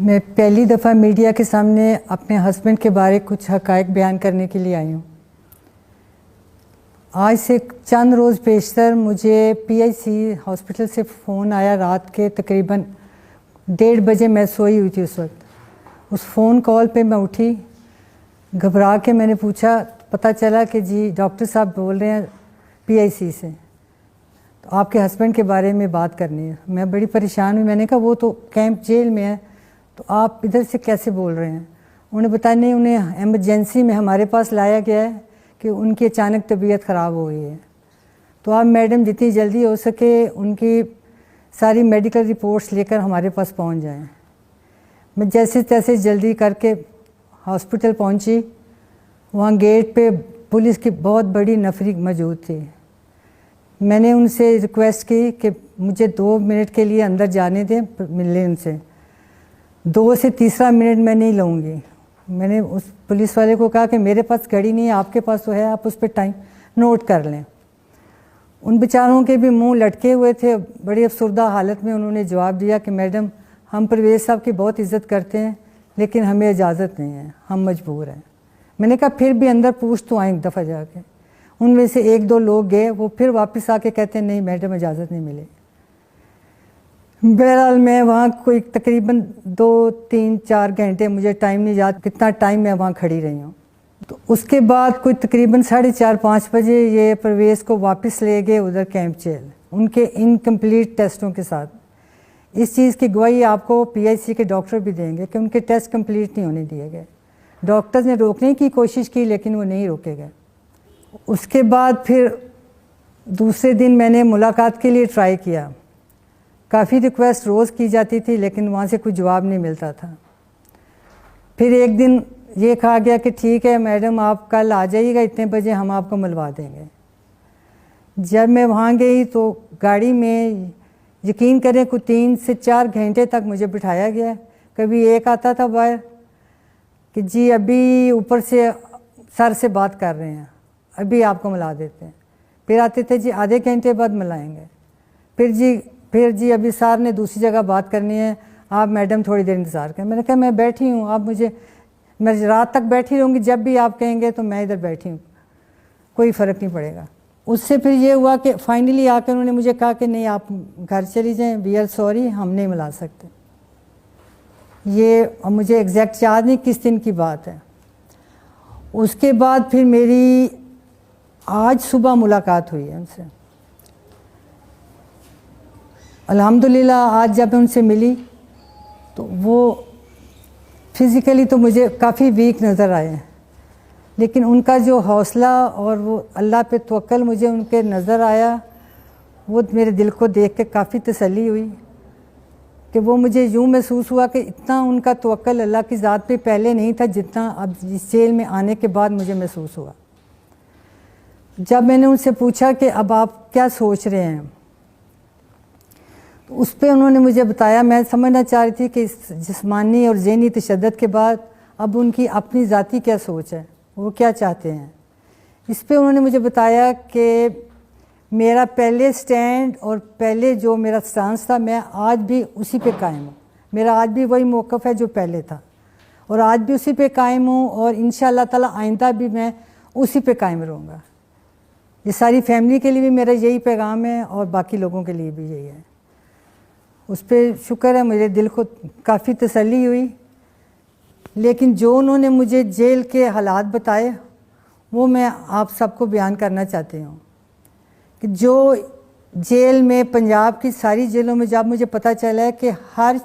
میں پہلی دفعہ میڈیا کے سامنے اپنے ہسبینڈ کے بارے کچھ حقائق بیان کرنے کے لیے آئی ہوں۔ آج سے چند روز پیشتر مجھے PIC ہاسپٹل سے فون آیا، رات کے تقریباً 1:30 بجے میں سوئی ہوئی تھی اس وقت۔ اس فون کال پہ میں اٹھی، گھبرا کے میں نے پوچھا، پتہ چلا کہ جی ڈاکٹر صاحب بول رہے ہیں PIC سے، تو آپ کے ہسبینڈ کے بارے میں بات کرنی ہے۔ میں بڑی پریشان ہوئی، میں نے کہا وہ تو کیمپ جیل میں ہے، تو آپ ادھر سے کیسے بول رہے ہیں؟ انہوں نے بتایا نہیں، انہیں ایمرجنسی میں ہمارے پاس لایا گیا ہے کہ ان کی اچانک طبیعت خراب ہو گئی ہے، تو آپ میڈم جتنی جلدی ہو سکے ان کی ساری میڈیکل رپورٹس لے کر ہمارے پاس پہنچ جائیں۔ میں جیسے تیسے جلدی کر کے ہاسپٹل پہنچی۔ وہاں گیٹ پہ پولیس کی بہت بڑی نفری موجود تھی۔ میں نے ان سے ریکویسٹ کی کہ مجھے 2 منٹ کے لیے اندر جانے دیں، ملنے ان سے۔ 2 سے تیسرا منٹ میں نہیں لوں گی۔ میں نے اس پولیس والے کو کہا کہ میرے پاس گھڑی نہیں ہے، آپ کے پاس تو ہے، آپ اس پہ ٹائم نوٹ کر لیں۔ ان بیچاروں کے بھی منہ لٹکے ہوئے تھے، بڑی افسردہ حالت میں انہوں نے جواب دیا کہ میڈم ہم پرویز صاحب کی بہت عزت کرتے ہیں لیکن ہمیں اجازت نہیں ہے، ہم مجبور ہیں۔ میں نے کہا پھر بھی اندر پوچھ تو آئیں ایک دفعہ جا کے۔ ان میں سے 1-2 لوگ گئے، وہ پھر واپس آ کے کہتے ہیں نہیں میڈم اجازت نہیں ملی۔ بہرحال میں وہاں کوئی تقریباً 2-3-4 گھنٹے، مجھے ٹائم نہیں یاد کتنا ٹائم میں وہاں کھڑی رہی ہوں۔ تو اس کے بعد کوئی تقریباً 4:30-5 بجے یہ پرویز کو واپس لے گئے ادھر کیمپ جیل، ان کے انکمپلیٹ ٹیسٹوں کے ساتھ۔ اس چیز کی گواہی آپ کو PIC کے ڈاکٹر بھی دیں گے کہ ان کے ٹیسٹ کمپلیٹ نہیں ہونے دیے گئے۔ ڈاکٹرز نے روکنے کی کوشش کی لیکن وہ نہیں روکے گئے۔ اس کے بعد پھر دوسرے دن میں نے ملاقات کے لیے ٹرائی کیا، کافی ریکویسٹ روز کی جاتی تھی لیکن وہاں سے کوئی جواب نہیں ملتا تھا۔ پھر ایک دن یہ کہا گیا کہ ٹھیک ہے میڈم آپ کل آ جائیے گا اتنے بجے، ہم آپ کو ملوا دیں گے۔ جب میں وہاں گئی تو گاڑی میں یقین کریں کوئی 3 سے 4 گھنٹے تک مجھے بٹھایا گیا۔ کبھی ایک آتا تھا باہر کہ جی ابھی اوپر سے سر سے بات کر رہے ہیں، ابھی آپ کو ملا دیتے ہیں۔ پھر آتے تھے جی آدھے گھنٹے بعد ملائیں گے۔ پھر جی ابھی سر نے دوسری جگہ بات کرنی ہے، آپ میڈم تھوڑی دیر انتظار کریں۔ میں نے کہا میں بیٹھی ہوں، آپ میں رات تک بیٹھی رہوں گی، جب بھی آپ کہیں گے تو میں ادھر بیٹھی ہوں، کوئی فرق نہیں پڑے گا۔ اس سے پھر یہ ہوا کہ فائنلی آ کے انہوں نے مجھے کہا کہ نہیں آپ گھر چلی جائیں، وی آر سوری، ہم نہیں ملا سکتے۔ یہ مجھے ایگزیکٹ یاد نہیں کس دن کی بات ہے۔ اس کے بعد پھر میری آج صبح ملاقات ہوئی ہے ان سے۔ الحمدللہ آج جب ان سے ملی تو وہ فزیکلی تو مجھے کافی ویک نظر آئے ہیں، لیکن ان کا جو حوصلہ اور وہ اللہ پہ توکل مجھے ان کے نظر آیا، وہ میرے دل کو دیکھ کے کافی تسلی ہوئی کہ وہ مجھے یوں محسوس ہوا کہ اتنا ان کا توکل اللہ کی ذات پہ پہلے نہیں تھا جتنا اب اس جیل میں آنے کے بعد مجھے محسوس ہوا۔ جب میں نے ان سے پوچھا کہ اب آپ کیا سوچ رہے ہیں، تو اس پہ انہوں نے مجھے بتایا، میں سمجھنا چاہ رہی تھی کہ اس جسمانی اور ذہنی تشدد کے بعد اب ان کی اپنی ذاتی کیا سوچ ہے، وہ کیا چاہتے ہیں۔ اس پہ انہوں نے مجھے بتایا کہ میرا پہلے سٹینڈ اور پہلے جو میرا سٹانس تھا میں آج بھی اسی پہ قائم ہوں، میرا آج بھی وہی موقف ہے جو پہلے تھا، اور آج بھی اسی پہ قائم ہوں، اور انشاءاللہ تعالی آئندہ بھی میں اسی پہ قائم رہوں گا۔ یہ ساری فیملی کے لیے بھی میرا یہی پیغام ہے اور باقی لوگوں کے لیے بھی یہی ہے۔ اس پہ شکر ہے، میرے دل کو کافی تسلی ہوئی۔ لیکن جو انہوں نے مجھے جیل کے حالات بتائے وہ میں آپ سب کو بیان کرنا چاہتی ہوں کہ جو جیل میں، پنجاب کی ساری جیلوں میں جب مجھے پتہ چلا ہے کہ ہر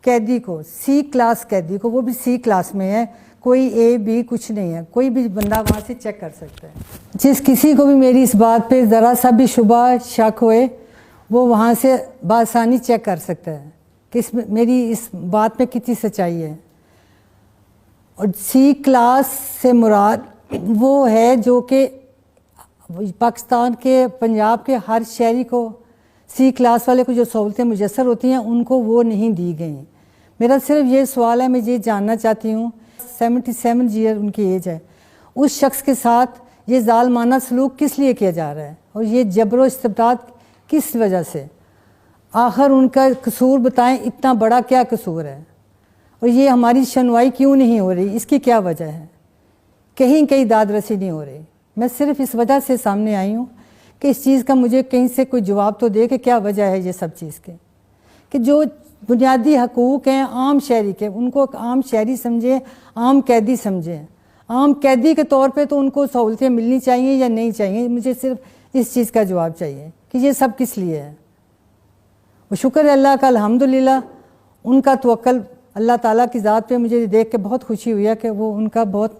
قیدی کو، C کلاس قیدی کو، وہ بھی C کلاس میں ہے، کوئی A B کچھ نہیں ہے، کوئی بھی بندہ وہاں سے چیک کر سکتا ہے۔ جس کسی کو بھی میری اس بات پہ ذرا سا بھی شبہ شک ہوئے وہ وہاں سے بآسانی چیک کر سکتا ہے کہ میری اس بات میں کتنی سچائی ہے۔ اور C کلاس سے مراد وہ ہے جو کہ پاکستان کے، پنجاب کے ہر شہری کو، C کلاس والے کو جو سہولتیں میسر ہوتی ہیں ان کو وہ نہیں دی گئیں۔ میرا صرف یہ سوال ہے، میں یہ جاننا چاہتی ہوں، 77 ایئر ان کی ایج ہے، اس شخص کے ساتھ یہ ظالمانہ سلوک کس لیے کیا جا رہا ہے اور یہ جبر و استبداد کس وجہ سے؟ آخر ان کا قصور بتائیں، اتنا بڑا کیا قصور ہے؟ اور یہ ہماری سنوائی کیوں نہیں ہو رہی، اس کی کیا وجہ ہے؟ کہیں داد رسی نہیں ہو رہی۔ میں صرف اس وجہ سے سامنے آئی ہوں کہ اس چیز کا مجھے کہیں سے کوئی جواب تو دے کہ کیا وجہ ہے یہ سب چیز کے، کہ جو بنیادی حقوق ہیں عام شہری کے، ان کو عام شہری سمجھیں، عام قیدی سمجھیں۔ عام قیدی کے طور پہ تو ان کو سہولتیں ملنی چاہیے یا نہیں چاہیے؟ مجھے صرف اس چیز کا جواب چاہیے کہ یہ سب کس لیے ہے۔ وہ شکر ہے اللہ کا، الحمدللہ ان کا توکل اللہ تعالیٰ کی ذات پہ مجھے دیکھ کے بہت خوشی ہوئی ہے کہ وہ ان کا بہت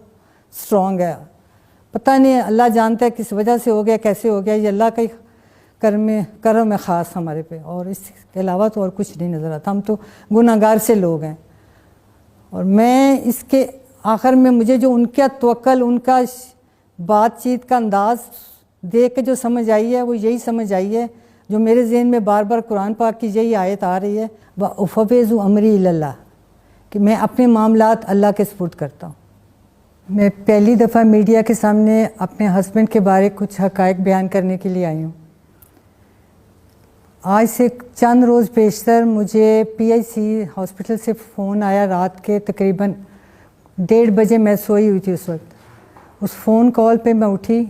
سٹرونگ ہے۔ پتہ نہیں اللہ جانتا ہے کس وجہ سے ہو گیا، کیسے ہو گیا، یہ اللہ کا ہی کرم ہے خاص ہمارے پہ، اور اس کے علاوہ تو اور کچھ نہیں نظر آتا۔ ہم تو گناہ گار سے لوگ ہیں، اور میں اس کے آخر میں مجھے جو ان کا توکل، ان کا بات چیت کا انداز دیکھ کے جو سمجھ آئی ہے وہ یہی سمجھ آئی ہے جو میرے ذہن میں بار بار قرآن پاک کی یہی آیت آ رہی ہے، وَأُفَوِّضُ أَمْرِي إِلَى اللَّهِ، کہ میں اپنے معاملات اللہ کے سپرد کرتا ہوں۔ میں پہلی دفعہ میڈیا کے سامنے اپنے ہسبینڈ کے بارے کچھ حقائق بیان کرنے کے لیے آئی ہوں۔ آج سے چند روز پیشتر مجھے PIC ہاسپٹل سے فون آیا، رات کے تقریباً 1:30 بجے، میں سوئی ہوئی تھی اس وقت۔ اس فون کال پہ میں اٹھی،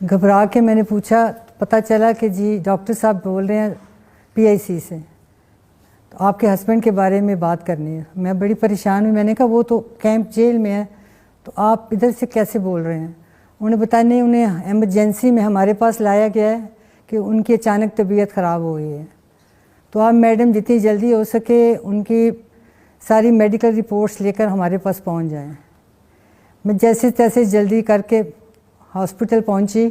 گھبرا کے میں نے پوچھا، پتہ چلا کہ جی ڈاکٹر صاحب بول رہے ہیں PIC سے، تو آپ کے ہسبینڈ کے بارے میں بات کرنی ہے۔ میں بڑی پریشان ہوئی، میں نے کہا وہ تو کیمپ جیل میں ہے، تو آپ ادھر سے کیسے بول رہے ہیں؟ انہوں نے بتایا نہیں، انہیں ایمرجنسی میں ہمارے پاس لایا گیا ہے کہ ان کی اچانک طبیعت خراب ہو گئی ہے، تو آپ میڈم جتنی جلدی ہو سکے ان کی ساری میڈیکل رپورٹس لے کر ہمارے پاس پہنچ جائیں۔ میں جیسے تیسے جلدی کر کے ہاسپٹل پہنچی۔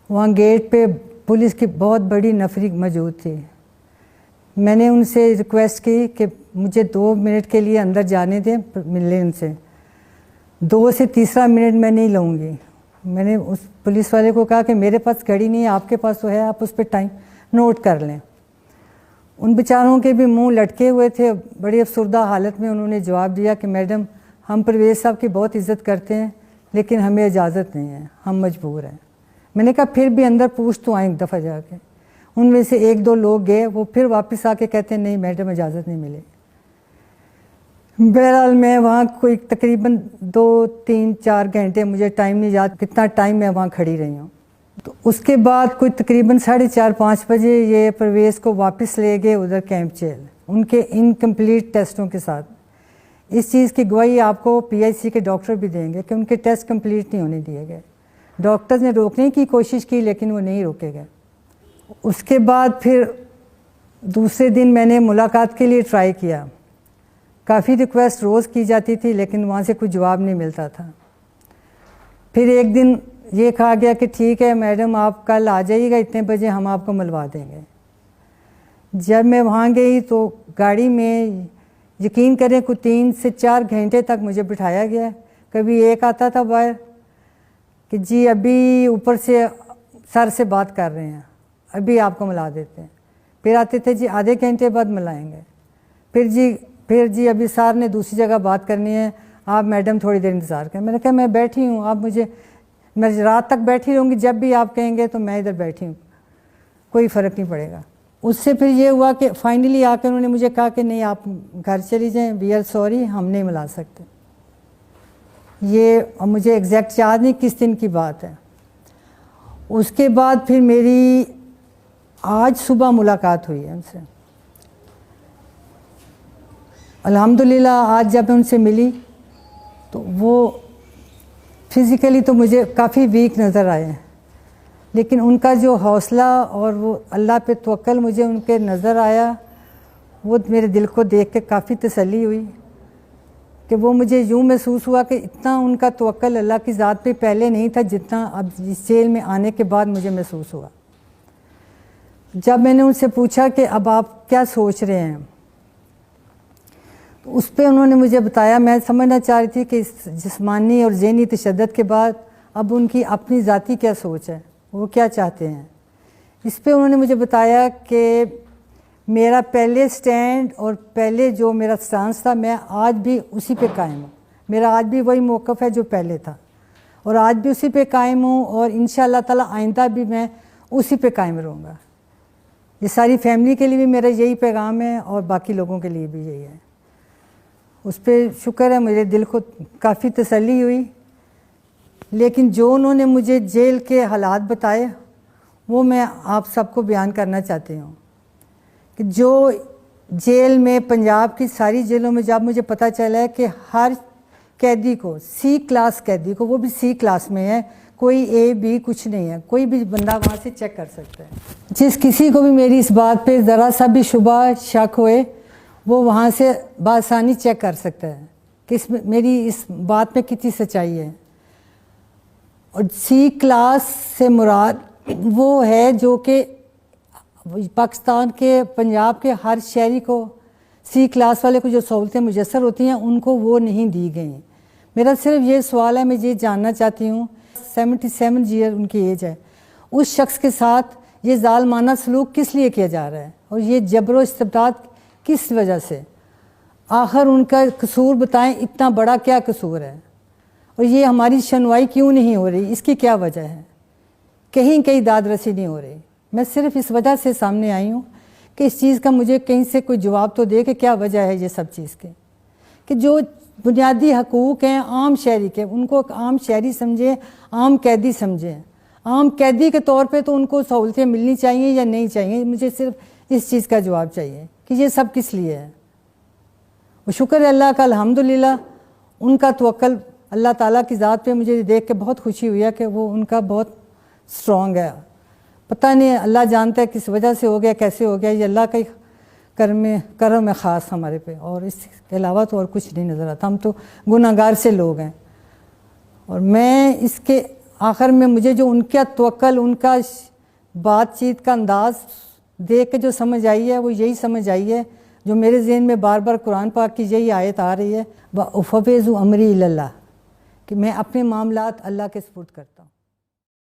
وہاں گیٹ پہ پولیس کی بہت بڑی نفری موجود تھی۔ میں نے ان سے ریکویسٹ کی کہ مجھے 2 منٹ کے لیے اندر جانے دیں، ملنے ان سے۔ 2 سے تیسرا منٹ میں نہیں لوں گی۔ میں نے اس پولیس والے کو کہا کہ میرے پاس گھڑی نہیں ہے، آپ کے پاس تو ہے، آپ اس پہ ٹائم نوٹ کر لیں۔ ان بیچاروں کے بھی منہ لٹکے ہوئے تھے، بڑی افسردہ حالت میں انہوں نے جواب دیا کہ میڈم ہم پرویز صاحب کی بہت عزت کرتے ہیں لیکن ہمیں اجازت نہیں ہے، ہم مجبور ہیں۔ میں نے کہا پھر بھی اندر پوچھ تو آئیں ایک دفعہ جا کے۔ ان میں سے 1-2 لوگ گئے، وہ پھر واپس آ کے کہتے ہیں نہیں میڈم اجازت نہیں ملے۔ بہرحال میں وہاں کوئی تقریباً 2-3-4 گھنٹے، مجھے ٹائم نہیں یاد کتنا ٹائم میں وہاں کھڑی رہی ہوں۔ تو اس کے بعد کوئی تقریباً 4:30-5 بجے یہ پرویز کو واپس لے گئے ادھر کیمپ جیل، ان کے انکمپلیٹ ٹیسٹوں کے ساتھ۔ اس چیز کی گواہی آپ کو PIC کے ڈاکٹر بھی دیں گے کہ ان کے ٹیسٹ کمپلیٹ نہیں ہونے دیے گئے۔ ڈاکٹرز نے روکنے کی کوشش کی لیکن وہ نہیں روکے گئے۔ اس کے بعد پھر دوسرے دن میں نے ملاقات کے لیے ٹرائی کیا، کافی ریکویسٹ روز کی جاتی تھی لیکن وہاں سے کوئی جواب نہیں ملتا تھا۔ پھر ایک دن یہ کہا گیا کہ ٹھیک ہے میڈم آپ کل آ جائیے گا اتنے بجے، ہم آپ کو ملوا دیں گے۔ جب میں وہاں گئی تو گاڑی میں یقین کریں کوئی 3 سے 4 گھنٹے تک مجھے بٹھایا گیا۔ کبھی ایک آتا تھا باہر کہ جی ابھی اوپر سے سر سے بات کر رہے ہیں، ابھی آپ کو ملا دیتے ہیں۔ پھر آتے تھے جی آدھے گھنٹے بعد ملائیں گے۔ پھر جی ابھی سر نے دوسری جگہ بات کرنی ہے، آپ میڈم تھوڑی دیر انتظار کریں۔ میں نے کہا میں بیٹھی ہوں، آپ میں رات تک بیٹھی رہوں گی، جب بھی آپ کہیں گے تو میں ادھر بیٹھی ہوں، کوئی فرق نہیں پڑے گا۔ اس سے پھر یہ ہوا کہ فائنلی آ کے انہوں نے مجھے کہا کہ نہیں آپ گھر چلی جائیں، وی آر سوری، ہم نہیں ملا سکتے۔ یہ مجھے ایگزیکٹ یاد نہیں کس دن کی بات ہے۔ اس کے بعد پھر میری آج صبح ملاقات ہوئی ہے ان سے۔ الحمدللہ آج جب میں ان سے ملی تو وہ فزیکلی تو مجھے کافی ویک نظر آئے ہیں، لیکن ان کا جو حوصلہ اور وہ اللہ پہ توکل مجھے ان کے نظر آیا، وہ میرے دل کو دیکھ کے کافی تسلی ہوئی کہ وہ مجھے یوں محسوس ہوا کہ اتنا ان کا توکل اللہ کی ذات پہ پہلے نہیں تھا جتنا اب اس جیل میں آنے کے بعد مجھے محسوس ہوا۔ جب میں نے ان سے پوچھا کہ اب آپ کیا سوچ رہے ہیں، تو اس پہ انہوں نے مجھے بتایا، میں سمجھنا چاہ رہی تھی کہ اس جسمانی اور ذہنی تشدد کے بعد اب ان کی اپنی ذاتی کیا سوچ ہے، وہ کیا چاہتے ہیں۔ اس پہ انہوں نے مجھے بتایا کہ میرا پہلے سٹینڈ اور پہلے جو میرا سٹانس تھا میں آج بھی اسی پہ قائم ہوں، میرا آج بھی وہی موقف ہے جو پہلے تھا، اور آج بھی اسی پہ قائم ہوں، اور انشاءاللہ تعالی آئندہ بھی میں اسی پہ قائم رہوں گا۔ یہ ساری فیملی کے لیے بھی میرا یہی پیغام ہے اور باقی لوگوں کے لیے بھی یہی ہے۔ اس پہ شکر ہے میرے دل کو کافی تسلی ہوئی. لیکن جو انہوں نے مجھے جیل کے حالات بتائے وہ میں آپ سب کو بیان کرنا چاہتی ہوں کہ جو جیل میں پنجاب کی ساری جیلوں میں جب مجھے پتہ چلا ہے کہ ہر قیدی کو سی کلاس قیدی کو وہ بھی سی کلاس میں ہے, کوئی اے بی کچھ نہیں ہے, کوئی بھی بندہ وہاں سے چیک کر سکتا ہے. جس کسی کو بھی میری اس بات پہ ذرا سا بھی شبہ شک ہوئے وہ وہاں سے بآسانی چیک کر سکتا ہے کہ میری اس بات میں کتنی سچائی ہے. اور سی کلاس سے مراد وہ ہے جو کہ پاکستان کے پنجاب کے ہر شہری کو سی کلاس والے کو جو سہولتیں میسر ہوتی ہیں ان کو وہ نہیں دی گئی. میرا صرف یہ سوال ہے, میں یہ جاننا چاہتی ہوں 77 ایئر ان کی ایج ہے, اس شخص کے ساتھ یہ ظالمانہ سلوک کس لیے کیا جا رہا ہے اور یہ جبر و استبداد کس وجہ سے؟ آخر ان کا قصور بتائیں, اتنا بڑا کیا قصور ہے اور یہ ہماری سنوائی کیوں نہیں ہو رہی, اس کی کیا وجہ ہے؟ کہیں داد رسی نہیں ہو رہی. میں صرف اس وجہ سے سامنے آئی ہوں کہ اس چیز کا مجھے کہیں سے کوئی جواب تو دے کہ کیا وجہ ہے یہ سب چیز کے, کہ جو بنیادی حقوق ہیں عام شہری کے ان کو عام شہری سمجھیں, عام قیدی سمجھیں. عام قیدی کے طور پہ تو ان کو سہولتیں ملنی چاہیے یا نہیں چاہیے؟ مجھے صرف اس چیز کا جواب چاہیے کہ یہ سب کس لیے ہے. وہ شکر ہے اللہ کا, الحمدللہ ان کا توکل اللہ تعالیٰ کی ذات پہ مجھے دیکھ کے بہت خوشی ہوئی ہے کہ وہ ان کا بہت سٹرونگ ہے. پتہ نہیں اللہ جانتا ہے کس وجہ سے ہو گیا, کیسے ہو گیا, یہ اللہ کا ہی کرم ہے خاص ہمارے پہ, اور اس کے علاوہ تو اور کچھ نہیں نظر آتا. ہم تو گناہ گار سے لوگ ہیں. اور میں اس کے آخر میں مجھے جو ان کا توکل, ان کا بات چیت کا انداز دیکھ کے جو سمجھ آئی ہے وہ یہی سمجھ آئی ہے جو میرے ذہن میں بار بار قرآن پاک کی یہی آیت آ رہی ہے, وَأُفَوِّضُ أَمْرِي إِلَى اللَّهِ, کہ میں اپنے معاملات اللہ کے سپرد کرتا ہوں.